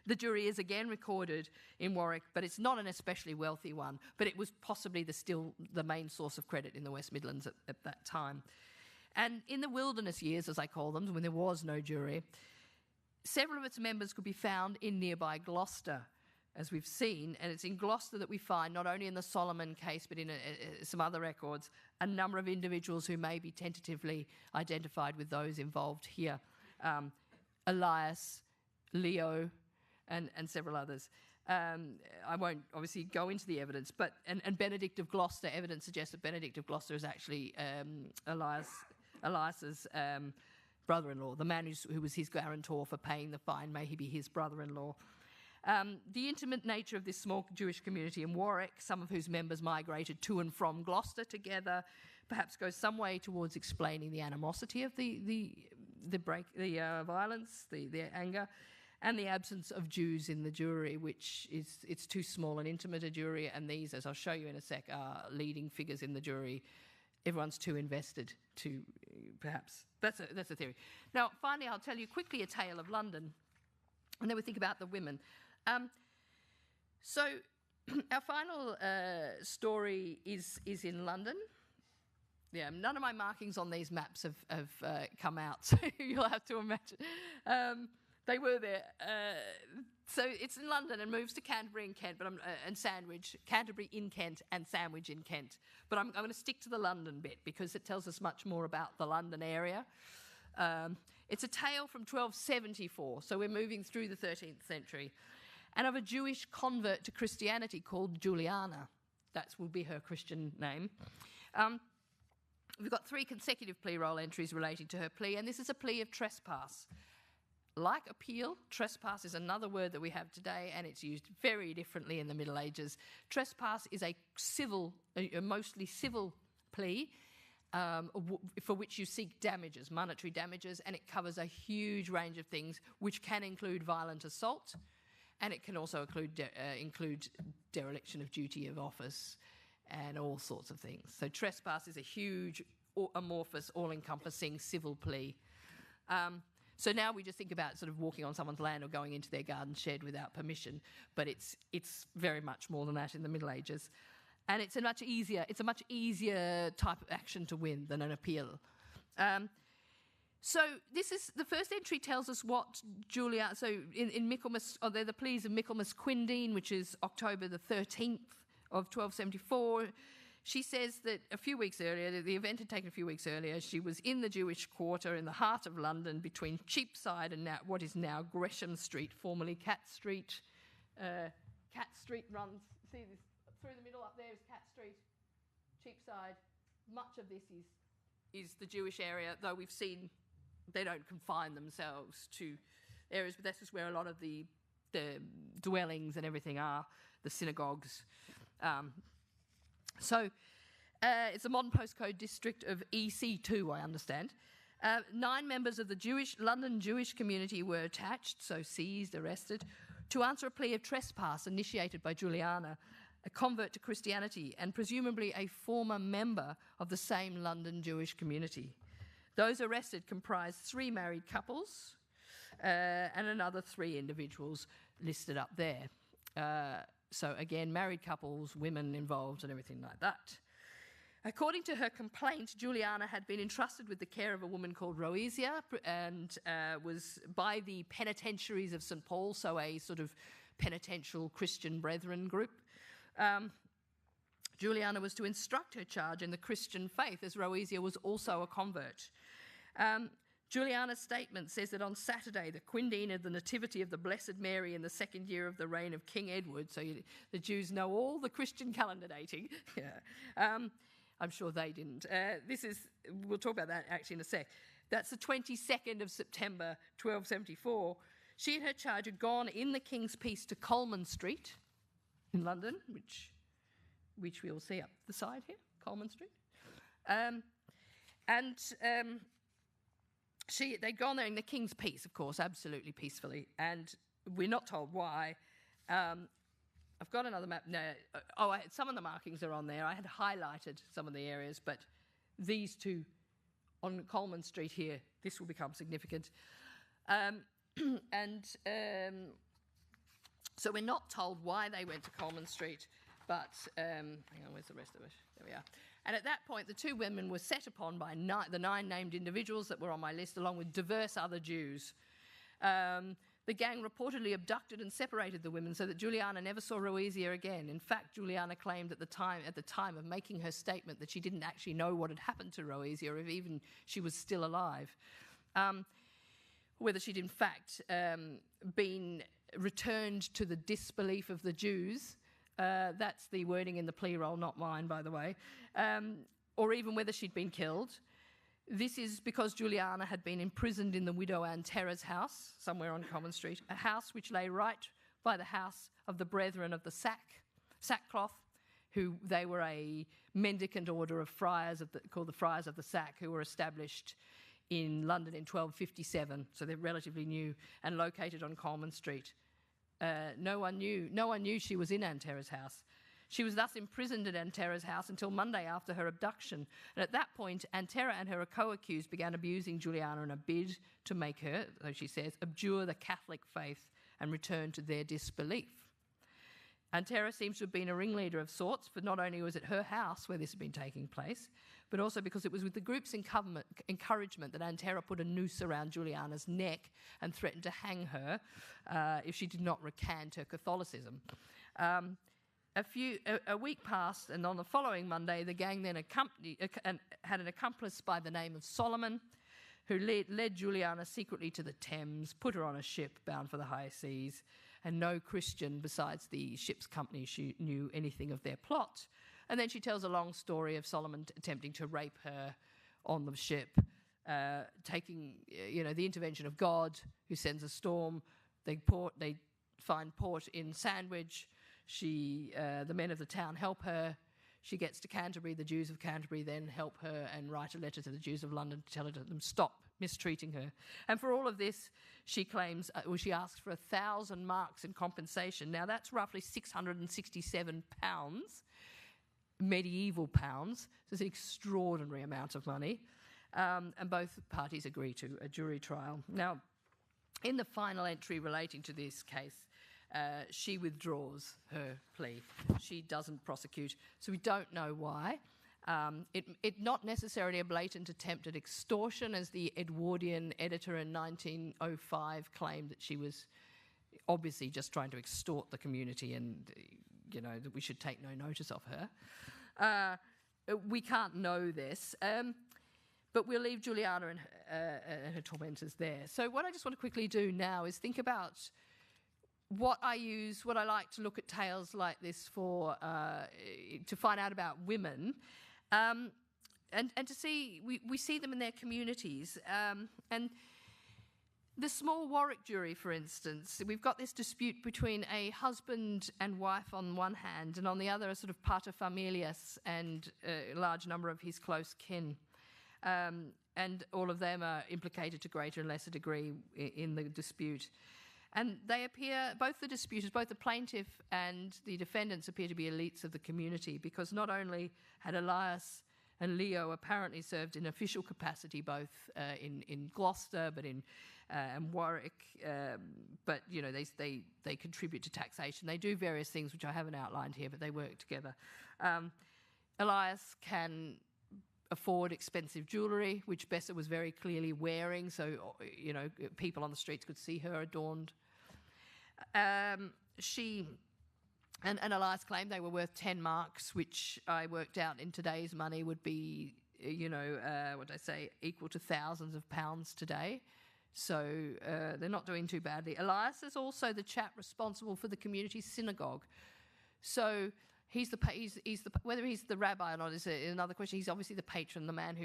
the jury is again recorded in Warwick, but it's not an especially wealthy one, but it was possibly still the main source of credit in the West Midlands at that time. And in the wilderness years, as I call them, when there was no jury, several of its members could be found in nearby Gloucester, as we've seen, and it's in Gloucester that we find, not only in the Solomon case, but in some other records, a number of individuals who may be tentatively identified with those involved here. Elias, Leo, and several others. I won't obviously go into the evidence, but and Benedict of Gloucester, evidence suggests that Benedict of Gloucester is actually Elias's brother-in-law, the man who was his guarantor for paying the fine, may he be his brother-in-law. The intimate nature of this small Jewish community in Warwick, some of whose members migrated to and from Gloucester together, perhaps goes some way towards explaining the animosity of the violence, the anger, and the absence of Jews in the jury, which it's too small and intimate a jury, and these, as I'll show you in a sec, are leading figures in the jury. Everyone's too invested to, perhaps. That's a theory. Now, finally, I'll tell you quickly a tale of London, and then we think about the women. So our final story is in London. Yeah, none of my markings on these maps have come out, so you'll have to imagine. They were there. So it's in London and moves to Canterbury in Kent, and Sandwich, Canterbury in Kent and Sandwich in Kent. But I'm going to stick to the London bit because it tells us much more about the London area. It's a tale from 1274, so we're moving through the 13th century, and of a Jewish convert to Christianity called Juliana. That will be her Christian name. We've got 3 consecutive plea roll entries relating to her plea, and this is a plea of trespass. Like appeal, trespass is another word that we have today, and it's used very differently in the Middle Ages. Trespass is a mostly civil plea for which you seek damages, monetary damages, and it covers a huge range of things, which can include violent assault, and it can also include dereliction of duty of office and all sorts of things. So trespass is a huge, amorphous, all-encompassing civil plea. So now we just think about sort of walking on someone's land or going into their garden shed without permission, but it's very much more than that in the Middle Ages, and it's a much easier type of action to win than an appeal. So this is the first entry tells us what Julia. So in Michaelmas, they're the pleas of Michaelmas Quindine, which is October the 13th of 1274. She says that a few weeks earlier, the event had taken a few weeks earlier, she was in the Jewish quarter in the heart of London between Cheapside and what is now Gresham Street, formerly Cat Street. Cat Street runs, see this, through the middle up there is Cat Street, Cheapside. Much of this is the Jewish area, though we've seen they don't confine themselves to areas, but this is where a lot of the dwellings and everything are, the synagogues. So it's a modern postcode district of EC2, I understand. 9 members of the London Jewish community were attached, so seized, arrested, to answer a plea of trespass initiated by Juliana, a convert to Christianity and presumably a former member of the same London Jewish community. Those arrested comprised 3 married couples and another 3 individuals listed up there. So again, married couples, women involved and everything like that. According to her complaint, Juliana had been entrusted with the care of a woman called Roesia and was by the penitentiaries of St. Paul, so a sort of penitential Christian brethren group. Juliana was to instruct her charge in the Christian faith, as Roesia was also a convert. Juliana's statement says that on Saturday, the Quindine of the Nativity of the Blessed Mary in the 2nd year of the reign of King Edward, so the Jews know all the Christian calendar dating. I'm sure they didn't. We'll talk about that actually in a sec. That's the 22nd of September, 1274. She and her charge had gone in the King's Peace to Coleman Street in London, which we'll see up the side here, Coleman Street. They'd gone there in the King's Peace, of course, absolutely peacefully, and we're not told why. I've got another map. No, some of the markings are on there. I had highlighted some of the areas, but these 2 on Coleman Street here, this will become significant. So we're not told why they went to Coleman Street, but hang on, where's the rest of it? There we are. And at that point, the 2 women were set upon by the 9 named individuals that were on my list, along with diverse other Jews. The gang reportedly abducted and separated the women so that Juliana never saw Roesia again. In fact, Juliana claimed at the time of making her statement that she didn't actually know what had happened to Roesia, or if even she was still alive. Whether she'd in fact been returned to the disbelief of the Jews. That's the wording in the plea roll, not mine, by the way. Or even whether she'd been killed. This is because Juliana had been imprisoned in the widow Anne Terra's house, somewhere on Common Street, a house which lay right by the house of the Brethren of the Sackcloth, who they were a mendicant order of friars called the Friars of the Sack, who were established in London in 1257, so they're relatively new, and located on Coleman Street. No one knew she was in Antera's house. She was thus imprisoned at Antera's house until Monday after her abduction. And at that point, Antera and her co-accused began abusing Juliana in a bid to make her, so she says, abjure the Catholic faith and return to their disbelief. Antera seems to have been a ringleader of sorts, but not only was it her house where this had been taking place, but also because it was with the group's encouragement that Antera put a noose around Juliana's neck and threatened to hang her if she did not recant her Catholicism. A week passed, and on the following Monday, the gang then had an accomplice by the name of Solomon, who led Juliana secretly to the Thames, put her on a ship bound for the high seas, and no Christian besides the ship's company knew anything of their plot. And then she tells a long story of Solomon attempting to rape her on the ship, taking the intervention of God, who sends a storm. They find port in Sandwich. The men of the town help her. She gets to Canterbury. The Jews of Canterbury then help her and write a letter to the Jews of London to tell her to stop mistreating her. And for all of this, she claims, she asks for 1,000 marks in compensation. Now, that's roughly £667, medieval pounds. So it's an extraordinary amount of money. And both parties agree to a jury trial. Now, in the final entry relating to this case, she withdraws her plea. She doesn't prosecute, so we don't know why. It not necessarily a blatant attempt at extortion, as the Edwardian editor in 1905 claimed that she was obviously just trying to extort the community and, that we should take no notice of her. We can't know this, but we'll leave Juliana and her tormentors there. So what I just want to quickly do now is think about what I like to look at tales like this for, to find out about women, and to see, we see them in their communities. And the small Warwick jury, for instance, we've got this dispute between a husband and wife on one hand, and on the other a sort of paterfamilias and a large number of his close kin. And all of them are implicated to greater and lesser degree in the dispute. And they appear, both the disputers, both the plaintiff and the defendants appear to be elites of the community, because not only had Elias and Leo apparently served in official capacity both in Gloucester but in Warwick, but they contribute to taxation. They do various things which I haven't outlined here, but they work together. Elias can afford expensive jewellery, which Bessa was very clearly wearing, so people on the streets could see her adorned. She and Elias claimed they were worth 10 marks, which I worked out in today's money would be, equal to thousands of pounds today. So they're not doing too badly. Elias is also the chap responsible for the community synagogue. So whether he's the rabbi or not is another question. He's obviously the patron, the man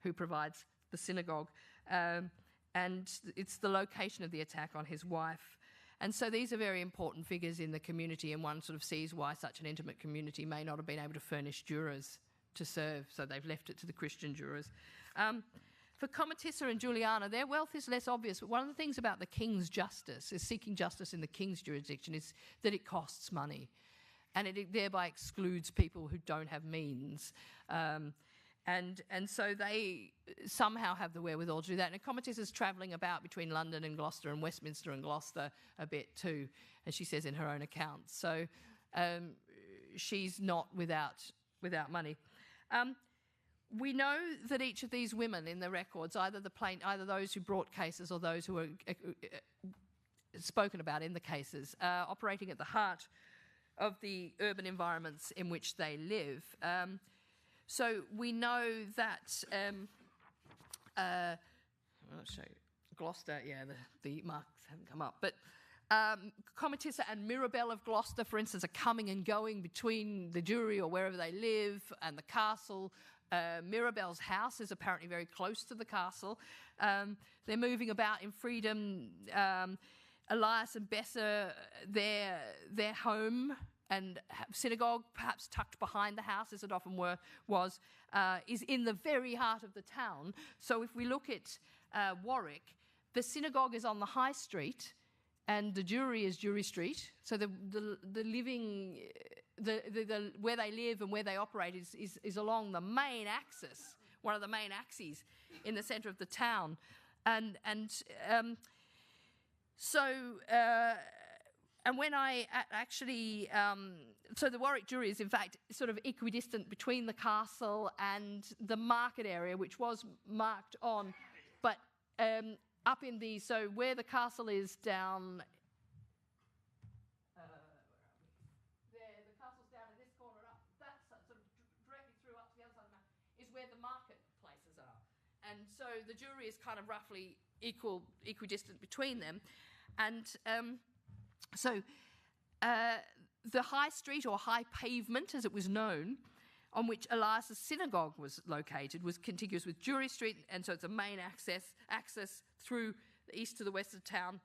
who provides the synagogue. And it's the location of the attack on his wife. And so these are very important figures in the community, and one sort of sees why such an intimate community may not have been able to furnish jurors to serve, so they've left it to the Christian jurors. For Comatissa and Juliana, their wealth is less obvious, but one of the things about the King's justice, is seeking justice in the King's jurisdiction, is that it costs money. And it thereby excludes people who don't have means. And so they somehow have the wherewithal to do that. And Comatissa's travelling about between London and Gloucester and Westminster and Gloucester a bit too, as she says in her own account. So she's not without money. We know that each of these women in the records, either those who brought cases or those who were spoken about in the cases, are operating at the heart of the urban environments in which they live. So we know that, I'll show you, Gloucester, the marks haven't come up, but Comatissa and Mirabell of Gloucester, for instance, are coming and going between the jury or wherever they live and the castle. Mirabell's house is apparently very close to the castle. They're moving about in freedom. Elias and Bessa, their home and synagogue, perhaps tucked behind the house, as it often was, is in the very heart of the town. So if we look at Warwick, the synagogue is on the high street, and the Jewry is Jewry Street. So the living, the where they live and where they operate is along the main axis, one of the main axes in the centre of the town, and when I actually, so the Warwick Jewry is in fact sort of equidistant between the castle and the market area, which was marked on, but up in the, so where the castle is down, there, the castle's down in this corner up, that's sort of directly through up to the other side of the mountain, is where the marketplaces are. And so the Jewry is kind of roughly equidistant between them. And so the high street, or high pavement as it was known, on which Elias's synagogue was located, was contiguous with Jewry Street, and so it's a main access through the east to the west of town.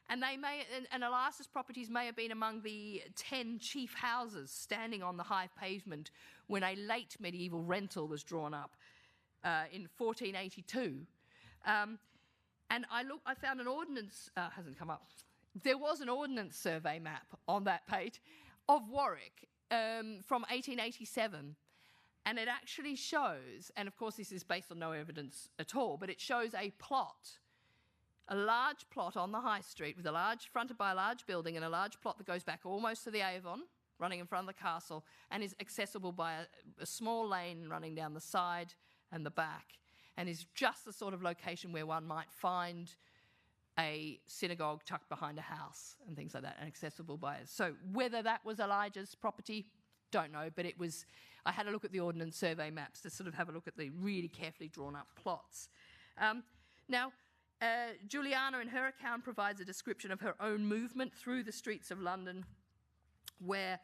And and Elias's properties may have been among the 10 chief houses standing on the high pavement when a late medieval rental was drawn up in 1482. And I found an ordnance, hasn't come up. There was an ordnance survey map on that page of Warwick from 1887. And it actually shows, and of course this is based on no evidence at all, but it shows a large plot on the high street fronted by a large building, and a large plot that goes back almost to the Avon, running in front of the castle, and is accessible by a small lane running down the side and the back, and is just the sort of location where one might find a synagogue tucked behind a house and things like that, and accessible by it. So whether that was Elijah's property, don't know, but it was. I had a look at the Ordnance Survey maps to sort of have a look at the really carefully drawn up plots. Now, Juliana in her account provides a description of her own movement through the streets of London where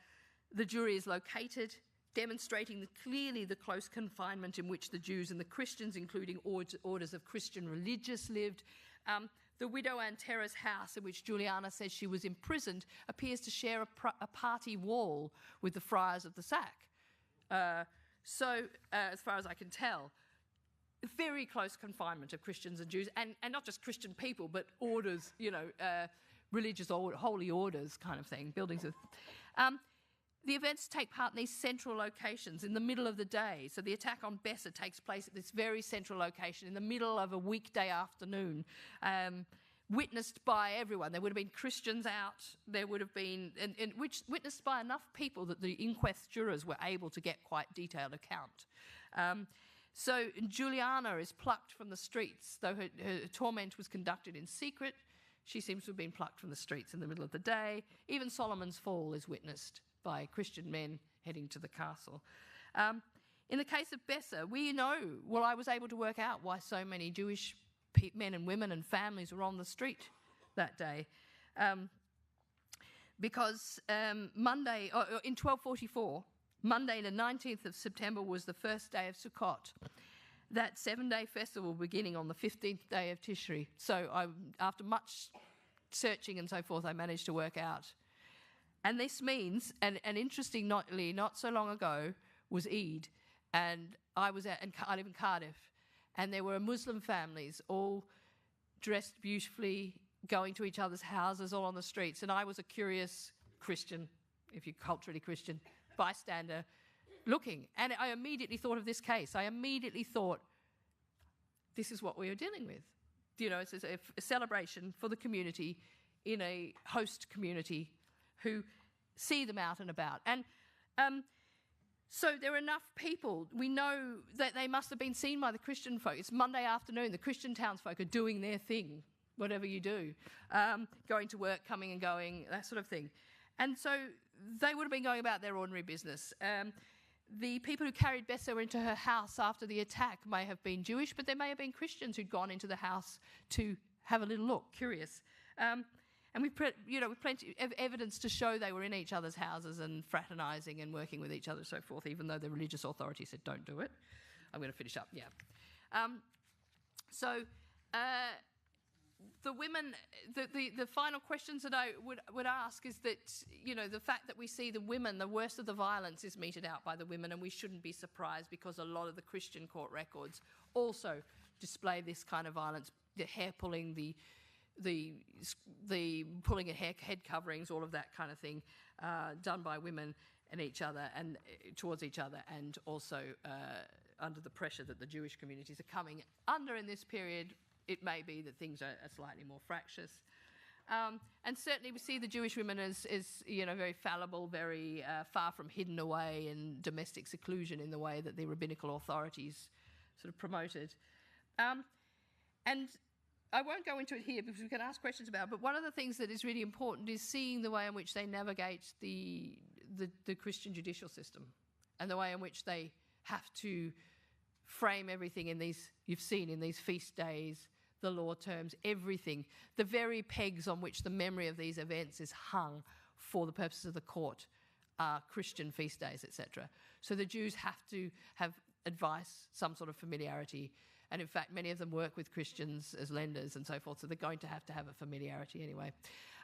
the Jewry is located, demonstrating clearly the close confinement in which the Jews and the Christians, including orders of Christian religious, lived. The widow Antera's house, in which Juliana says she was imprisoned, appears to share a party wall with the friars of the Sack. So, as far as I can tell, very close confinement of Christians and Jews, and not just Christian people, but orders, religious holy orders kind of thing, buildings of... The events take part in these central locations in the middle of the day. So the attack on Bessa takes place at this very central location in the middle of a weekday afternoon, witnessed by everyone. There would have been Christians out. There would have been, and which witnessed by enough people that the inquest jurors were able to get quite detailed account. So Juliana is plucked from the streets, though her torment was conducted in secret. She seems to have been plucked from the streets in the middle of the day. Even Solomon's fall is witnessed by Christian men heading to the castle. In the case of Bessa, we know, I was able to work out why so many Jewish men and women and families were on the street that day. Because Monday, in 1244, Monday the 19th of September was the first day of Sukkot, that 7-day festival beginning on the 15th day of Tishri. So after much searching and so forth, I managed to work out. And this means, and interestingly, not so long ago was Eid, and I live in Cardiff, and there were Muslim families all dressed beautifully, going to each other's houses, all on the streets, and I was a curious Christian, if you're culturally Christian, bystander, looking. And I immediately thought of this case. I immediately thought, this is what we are dealing with. It's a celebration for the community in a host community who see them out and about. And so there are enough people. We know that they must have been seen by the Christian folk. It's Monday afternoon. The Christian townsfolk are doing their thing, whatever you do, going to work, coming and going, that sort of thing. And so they would have been going about their ordinary business. The people who carried Bessa into her house after the attack may have been Jewish, but there may have been Christians who'd gone into the house to have a little look, curious. And we've plenty of evidence to show they were in each other's houses and fraternising and working with each other and so forth, even though the religious authority said, don't do it. I'm going to finish up, yeah. the women, the final questions that I would ask is that, the fact that we see the women, the worst of the violence is meted out by the women, and we shouldn't be surprised because a lot of the Christian court records also display this kind of violence, the hair pulling, the pulling of head coverings, all of that kind of thing, done by women and each other and towards each other, and also under the pressure that the Jewish communities are coming under in this period. It may be that things are slightly more fractious. And certainly we see the Jewish women as very fallible, very far from hidden away in domestic seclusion in the way that the rabbinical authorities sort of promoted. And I won't go into it here because we can ask questions about it, but one of the things that is really important is seeing the way in which they navigate the Christian judicial system and the way in which they have to frame everything in these, you've seen in these feast days, the law terms, everything, the very pegs on which the memory of these events is hung for the purposes of the court are Christian feast days, etc. So the Jews have to have advice, some sort of familiarity, and in fact many of them work with Christians as lenders and so forth, so they're going to have a familiarity anyway.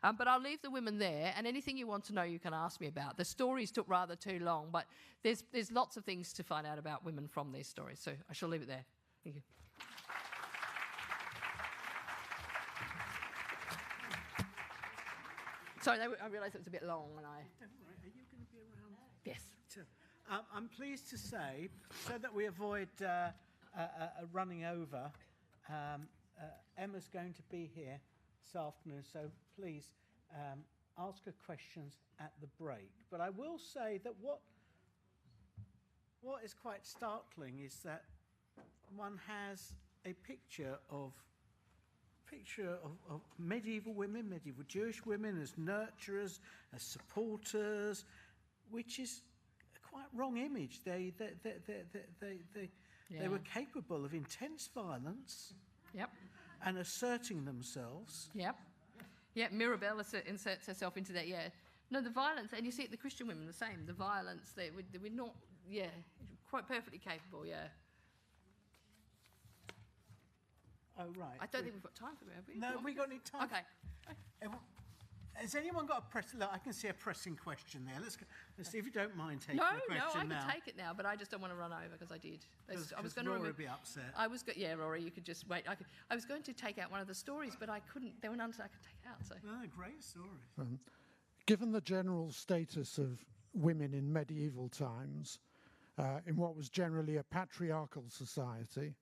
But I'll leave the women there, and anything you want to know you can ask me about. The stories took rather too long, but there's lots of things to find out about women from these stories, so I shall leave it there. Thank you. Sorry, I realised it was a bit long, and I... Don't worry, are you going to be around? Yes. I'm pleased to say, so that we avoid running over, Emma's going to be here this afternoon, so please ask her questions at the break. But I will say that what is quite startling is that one has a picture of medieval women, medieval Jewish women as nurturers, as supporters, which is a quite wrong image. They were capable of intense violence. Yep. And asserting themselves. Yep. Yeah, Mirabelle inserts herself into that, yeah. No, the violence, and you see it, the Christian women, the same. The violence, we're not, quite perfectly capable, yeah. Oh, right. I don't think we've got time for it, have we? No, we got any time. Okay. Has anyone got look, I can see a pressing question there. Let's see if you don't mind taking the question No, I now. can take it now, but I just don't want to run over because I did. I was going Rory would be upset. Rory, you could just wait. I was going to take out one of the stories, but I couldn't. There were none I could take out. So. No, great story. Given the general status of women in medieval times, in what was generally a patriarchal society,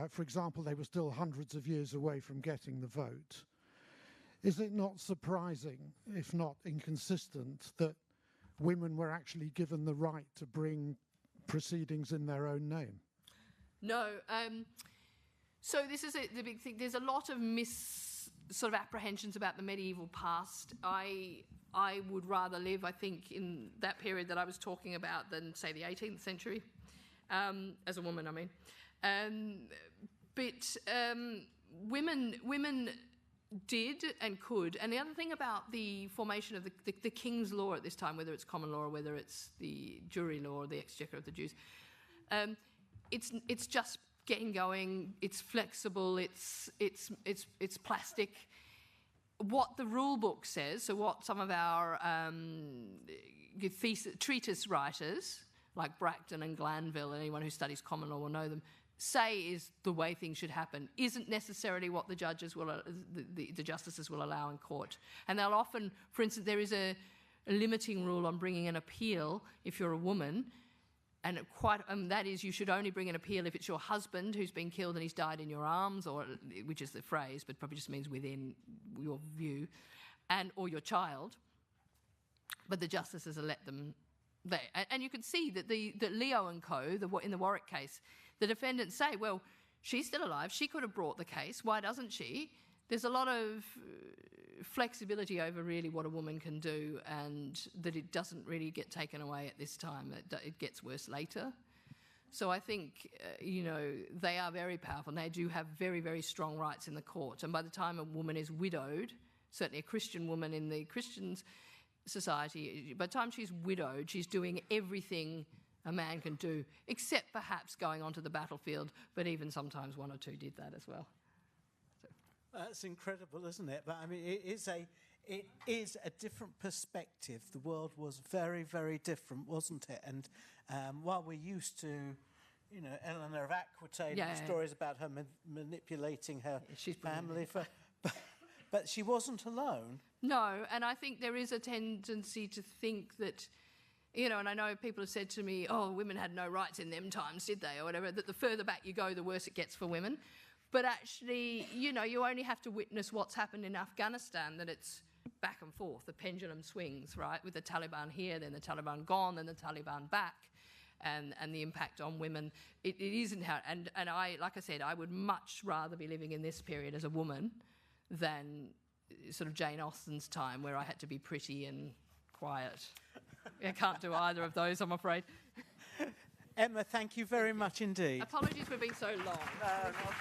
for example, they were still hundreds of years away from getting the vote. Is it not surprising, if not inconsistent, that women were actually given the right to bring proceedings in their own name? No. So this is the big thing. There's a lot of sort of apprehensions about the medieval past. I would rather live, I think, in that period that I was talking about than, say, the 18th century, as a woman, I mean. But women did and could. And the other thing about the formation of the king's law at this time, whether it's common law or whether it's the jury law or the exchequer of the Jews, it's just getting going. It's flexible. It's plastic. What the rule book says, so what some of our treatise writers like Bracton and Glanville, and anyone who studies common law will know them, say is the way things should happen, isn't necessarily what the judges will, the justices will allow in court. And they'll often, for instance, there is a limiting rule on bringing an appeal if you're a woman, and that is you should only bring an appeal if it's your husband who's been killed and he's died in your arms, or which is the phrase, but probably just means within your view, or your child. But the justices have let them there. And you can see that that Leo and co, in the Warwick case, the defendants say, well, she's still alive. She could have brought the case. Why doesn't she? There's a lot of flexibility over really what a woman can do, and that it doesn't really get taken away at this time. It gets worse later. So I think, they are very powerful, and they do have very, very strong rights in the court. And by the time a woman is widowed, certainly a Christian woman in the Christian society, by the time she's widowed, she's doing everything a man can do, except perhaps going onto the battlefield, but even sometimes one or two did that as well. So. That's incredible, isn't it? But I mean, it is a different perspective. The world was very, very different, wasn't it? And while we're used to, you know, Eleanor of Aquitaine, stories about her manipulating her family, but she wasn't alone. No, and I think there is a tendency to think that, you know, and I know people have said to me, oh, women had no rights in them times, did they, or whatever, that the further back you go, the worse it gets for women. But actually, you know, you only have to witness what's happened in Afghanistan, that it's back and forth, the pendulum swings, right, with the Taliban here, then the Taliban gone, then the Taliban back, and the impact on women. It isn't how, and I, like I said, I would much rather be living in this period as a woman than sort of Jane Austen's time, where I had to be pretty and quiet. I can't do either of those, I'm afraid. Emma, thank you very much indeed. Apologies for being so long. No, not